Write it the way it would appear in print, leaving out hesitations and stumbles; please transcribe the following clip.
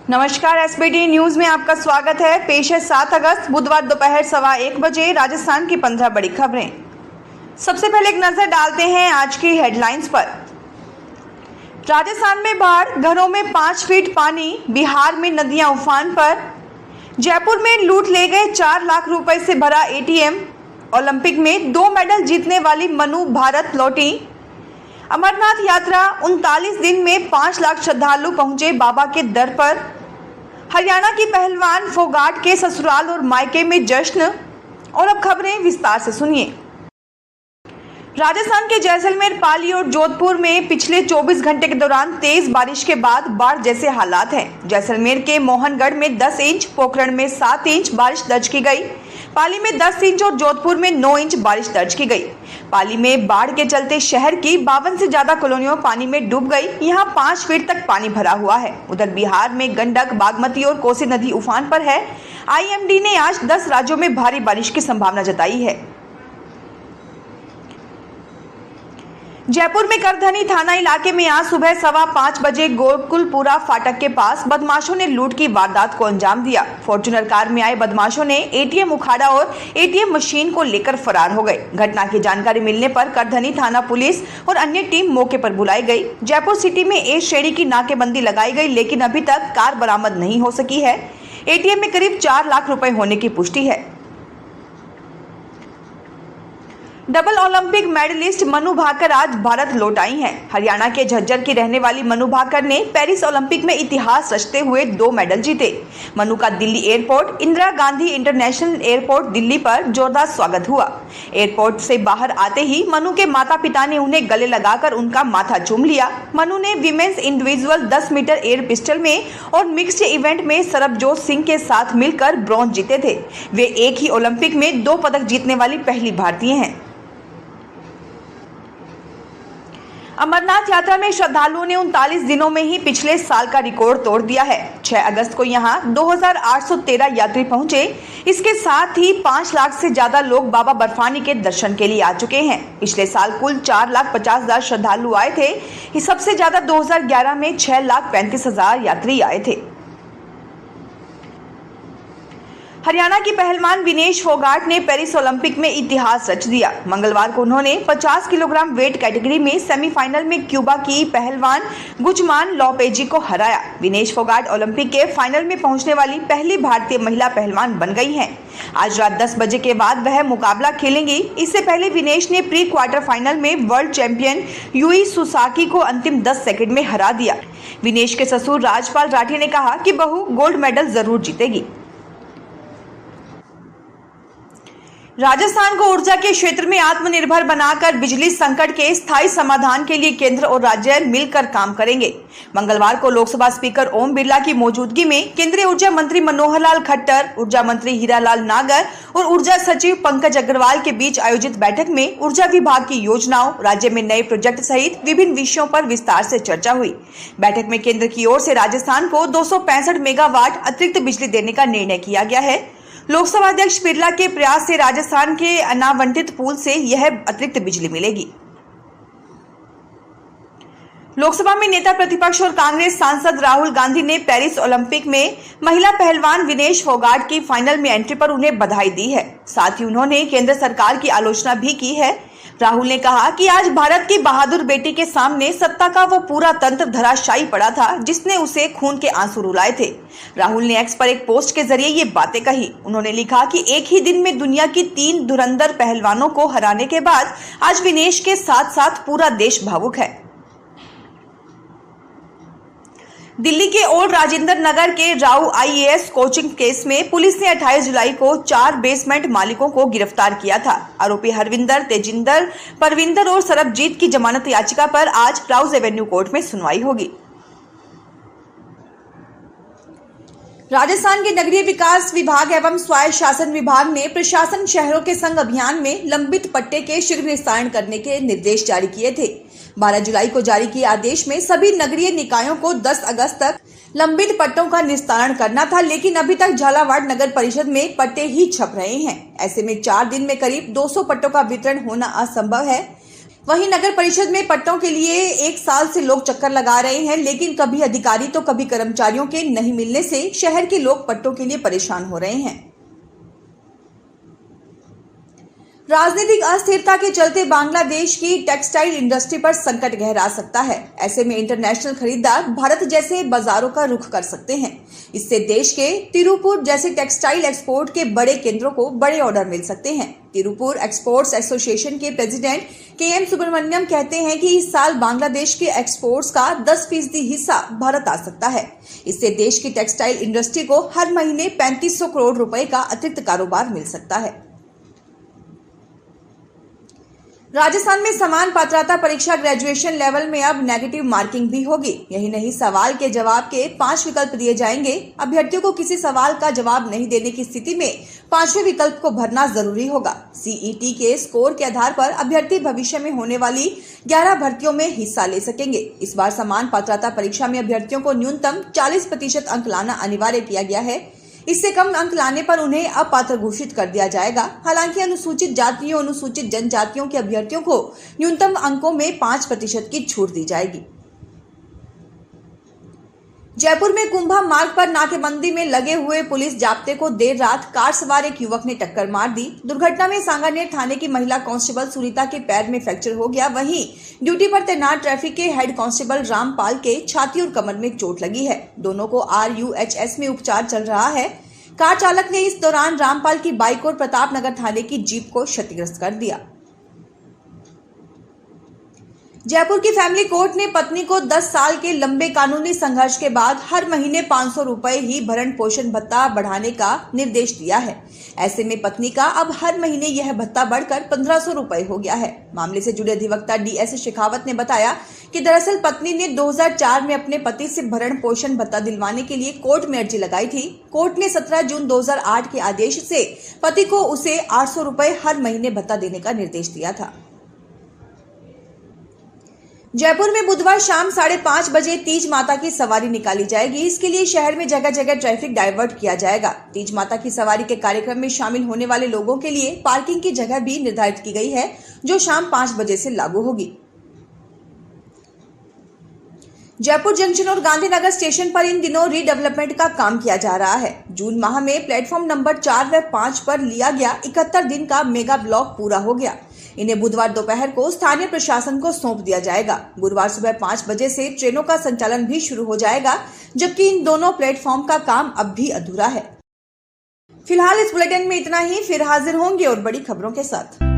नमस्कार, SBT news में आपका स्वागत है। पेश है 7 अगस्त बुधवार दोपहर 1:15 बजे राजस्थान की 15 बड़ी खबरें। सबसे पहले एक नजर डालते हैं आज की हेडलाइंस पर। राजस्थान में बाढ़, घरों में 5 फीट पानी, बिहार में नदियां उफान पर, जयपुर में लूट ले गए 4 लाख रुपए से भरा एटीएम, ओलंपिक में 2 मेडल जीतने वाली मनु भारत लौटी, अमरनाथ यात्रा 39 दिन में 5 लाख श्रद्धालु पहुंचे बाबा के दर पर, हरियाणा की पहलवान फोगाट के ससुराल और मायके में जश्न। और अब खबरें विस्तार से सुनिए। राजस्थान के जैसलमेर, पाली और जोधपुर में पिछले 24 घंटे के दौरान तेज बारिश के बाद बाढ़ जैसे हालात हैं। जैसलमेर के मोहनगढ़ में 10 इंच, पोखरण में 7 इंच बारिश दर्ज की गई, पाली में 10 इंच और जोधपुर में 9 इंच बारिश दर्ज की गई। पाली में बाढ़ के चलते शहर की 52 से ज्यादा कॉलोनियां पानी में डूब गई। यहां 5 फीट तक पानी भरा हुआ है। उधर बिहार में गंडक, बागमती और कोसी नदी उफान पर है। आईएमडी ने आज 10 राज्यों में भारी बारिश की संभावना जताई है। जयपुर में करधनी थाना इलाके में आज सुबह 5:15 बजे गोकुलपुरा फाटक के पास बदमाशों ने लूट की वारदात को अंजाम दिया। फॉर्च्यूनर कार में आए बदमाशों ने एटीएम उखाड़ा और एटीएम मशीन को लेकर फरार हो गए। घटना की जानकारी मिलने पर करधनी थाना पुलिस और अन्य टीम मौके पर बुलाई गई। जयपुर सिटी में ए श्रेणी की नाकेबंदी लगाई गई, लेकिन अभी तक कार बरामद नहीं हो सकी है। एटीएम में करीब 4 लाख रुपए होने की पुष्टि है। Double Olympic medallist Manu Bhaker आज भारत लौट आई हैं। हरियाणा के झज्जर की रहने वाली मनु भाकर ने पेरिस ओलंपिक में इतिहास रचते हुए 2 मेडल जीते। मनु का Delhi airport, Indira Gandhi international airport Delhi पर जोरदार स्वागत हुआ। एयरपोर्ट से बाहर आते ही मनु के माता पिता ने उन्हें गले लगाकर उनका माथा चूम लिया। मनु ने women's individual 10 metre air pistol में और मिक्स्ड इवेंट में सरबजोत सिंह के साथ मिलकर ब्रॉन्ज जीते थे। वे एक ही ओलंपिक में 2 पदक जीतने वाली पहली भारतीय हैं। अमरनाथ यात्रा में श्रद्धालुओं ने 39 दिनों में ही पिछले साल का रिकॉर्ड तोड़ दिया है। 6 अगस्त को यहां 2813 यात्री पहुंचे। इसके साथ ही 5 लाख से ज्यादा लोग बाबा बर्फानी के दर्शन के लिए आ चुके हैं। पिछले साल कुल 4,50,000 श्रद्धालु आए थे। सबसे ज्यादा 2011 में 6,35,000 यात्री आए थे। हरियाणा की पहलवान विनेश फोगाट ने पेरिस ओलंपिक में इतिहास रच दिया। मंगलवार को उन्होंने 50 किलोग्राम वेट कैटेगरी में सेमीफाइनल में क्यूबा की पहलवान गुजमान लोपेजी को हराया। विनेश फोगाट ओलंपिक के फाइनल में पहुंचने वाली पहली भारतीय महिला पहलवान बन गई हैं। आज रात 10 बजे के बाद वह मुकाबला खेलेंगी। इससे पहले विनेश ने प्री क्वार्टर फाइनल में वर्ल्ड चैंपियन यूई सुसाकी को अंतिम 10 सेकंड में हरा दिया। विनेश के ससुर राजपाल राठी ने कहा कि बहू गोल्ड मेडल जरूर जीतेगी। राजस्थान को ऊर्जा के क्षेत्र में आत्मनिर्भर बनाकर बिजली संकट के स्थायी समाधान के लिए केंद्र और राज्य मिलकर काम करेंगे। मंगलवार को लोकसभा स्पीकर ओम बिरला की मौजूदगी में केंद्रीय ऊर्जा मंत्री मनोहर लाल खट्टर, ऊर्जा मंत्री हीरालाल नागर और ऊर्जा सचिव पंकज अग्रवाल के बीच आयोजित बैठक में ऊर्जा विभाग की योजनाओं, राज्य में नए प्रोजेक्ट सहित विभिन्न विषयों पर विस्तार से चर्चा हुई। बैठक में केंद्र की ओर से राजस्थान को 265 मेगावाट अतिरिक्त बिजली देने का निर्णय किया गया है। लोकसभा अध्यक्ष बिरला के प्रयास से राजस्थान के अनावंटित पूल से यह अतिरिक्त बिजली मिलेगी। लोकसभा में नेता प्रतिपक्ष और कांग्रेस सांसद राहुल गांधी ने पेरिस ओलंपिक में महिला पहलवान विनेश फोगाट की फाइनल में एंट्री पर उन्हें बधाई दी है। साथ ही उन्होंने केंद्र सरकार की आलोचना भी की है। राहुल ने कहा कि आज भारत की बहादुर बेटी के सामने सत्ता का वो पूरा तंत्र धराशायी पड़ा था जिसने उसे खून के आंसू रुलाए थे। राहुल ने एक्स पर एक पोस्ट के जरिए ये बातें कही। उन्होंने लिखा कि एक ही दिन में दुनिया की 3 धुरंधर पहलवानों को हराने के बाद आज विनेश के साथ साथ पूरा देश भावुक है। दिल्ली के ओल्ड राजेंद्र नगर के राउ आईएएस कोचिंग केस में पुलिस ने 28 जुलाई को 4 बेसमेंट मालिकों को गिरफ्तार किया था। आरोपी हरविंदर, तेजिंदर, परविंदर और सरबजीत की जमानत याचिका पर आज राउज एवेन्यू कोर्ट में सुनवाई होगी। राजस्थान के नगरीय विकास विभाग एवं स्वायत्त शासन विभाग ने प्रशासन शहरों के संग अभियान में लंबित पट्टे के शीघ्र निस्तारण करने के निर्देश जारी किए थे। 12 जुलाई को जारी किए आदेश में सभी नगरीय निकायों को 10 अगस्त तक लंबित पट्टों का निस्तारण करना था, लेकिन अभी तक झालावाड़ नगर परिषद में पट्टे ही छप रहे हैं। ऐसे में 4 दिन में करीब 200 पट्टों का वितरण होना असंभव है। वहीं नगर परिषद में पट्टों के लिए 1 साल से लोग चक्कर लगा रहे हैं, लेकिन कभी अधिकारी तो कभी कर्मचारियों के नहीं मिलने से शहर के लोग पट्टों के लिए परेशान हो रहे हैं। राजनीतिक अस्थिरता के चलते बांग्लादेश की टेक्सटाइल इंडस्ट्री पर संकट गहरा सकता है। ऐसे में इंटरनेशनल खरीदार भारत जैसे बाजारों का रुख कर सकते हैं। इससे देश के तिरुपुर जैसे टेक्सटाइल एक्सपोर्ट के बड़े केंद्रों को बड़े ऑर्डर मिल सकते हैं। तिरुपुर एक्सपोर्ट्स एसोसिएशन के प्रेसिडेंट KM सुब्रमण्यम कहते हैं कि इस साल बांग्लादेश के एक्सपोर्ट्स का 10% हिस्सा भारत आ सकता है। इससे देश की टेक्सटाइल इंडस्ट्री को हर महीने 3500 करोड़ रुपए का अतिरिक्त कारोबार मिल सकता है। राजस्थान में समान पात्रता परीक्षा ग्रेजुएशन लेवल में अब नेगेटिव मार्किंग भी होगी। यही नहीं, सवाल के जवाब के 5 विकल्प दिए जाएंगे। अभ्यर्थियों को किसी सवाल का जवाब नहीं देने की स्थिति में 5वें विकल्प को भरना जरूरी होगा। CET के स्कोर के आधार पर अभ्यर्थी भविष्य में होने वाली 11 भर्तियों में हिस्सा ले सकेंगे। इस बार समान पात्रता परीक्षा में अभ्यर्थियों को न्यूनतम 40% अंक लाना अनिवार्य किया गया है। इससे कम अंक लाने पर उन्हें अपात्र घोषित कर दिया जाएगा। हालांकि अनुसूचित जातियों, अनुसूचित जनजातियों के अभ्यर्थियों को न्यूनतम अंकों में 5% की छूट दी जाएगी। जयपुर में कुंभा मार्ग पर नाकेबंदी में लगे हुए पुलिस जाब्ते को देर रात कार सवार एक युवक ने टक्कर मार दी। दुर्घटना में सांगानेर थाने की महिला कांस्टेबल सुनीता के पैर में फ्रैक्चर हो गया। वहीं ड्यूटी पर तैनात ट्रैफिक के हेड कांस्टेबल रामपाल के छाती और कमर में चोट लगी है। दोनों को RUHS में उपचार चल रहा है। कार चालक ने इस दौरान रामपाल की बाइक और प्रतापनगर थाने की जीप को क्षतिग्रस्त कर दिया। जयपुर की फैमिली कोर्ट ने पत्नी को 10 साल के लंबे कानूनी संघर्ष के बाद हर महीने 500 रुपए ही भरण पोषण भत्ता बढ़ाने का निर्देश दिया है। ऐसे में पत्नी का अब हर महीने यह भत्ता बढ़कर 1500 रुपए हो गया है। मामले से जुड़े अधिवक्ता DS शेखावत ने बताया कि दरअसल पत्नी ने 2004 में अपने पति से भरण पोषण भत्ता दिलवाने के लिए कोर्ट में अर्जी लगाई थी। कोर्ट ने 17 जून 2008 के आदेश से पति को उसे 800 रुपए हर महीने भत्ता देने का निर्देश दिया था। जयपुर में बुधवार शाम 5:30 बजे तीज माता की सवारी निकाली जाएगी। इसके लिए शहर में जगह जगह ट्रैफिक डाइवर्ट किया जाएगा। तीज माता की सवारी के कार्यक्रम में शामिल होने वाले लोगों के लिए पार्किंग की जगह भी निर्धारित की गई है, जो शाम 5 बजे से लागू होगी। जयपुर जंक्शन और गांधीनगर स्टेशन पर इन दिनों रीडेवलपमेंट का काम किया जा रहा है। जून माह में प्लेटफॉर्म नंबर 4 व 5 पर लिया गया 71 दिन का मेगा ब्लॉक पूरा हो गया। इन्हें बुधवार दोपहर को स्थानीय प्रशासन को सौंप दिया जाएगा। गुरुवार सुबह 5 बजे से ट्रेनों का संचालन भी शुरू हो जाएगा, जबकि इन दोनों प्लेटफॉर्म का काम अब भी अधूरा है। फिलहाल इस बुलेटिन में इतना ही। फिर हाजिर होंगे और बड़ी खबरों के साथ।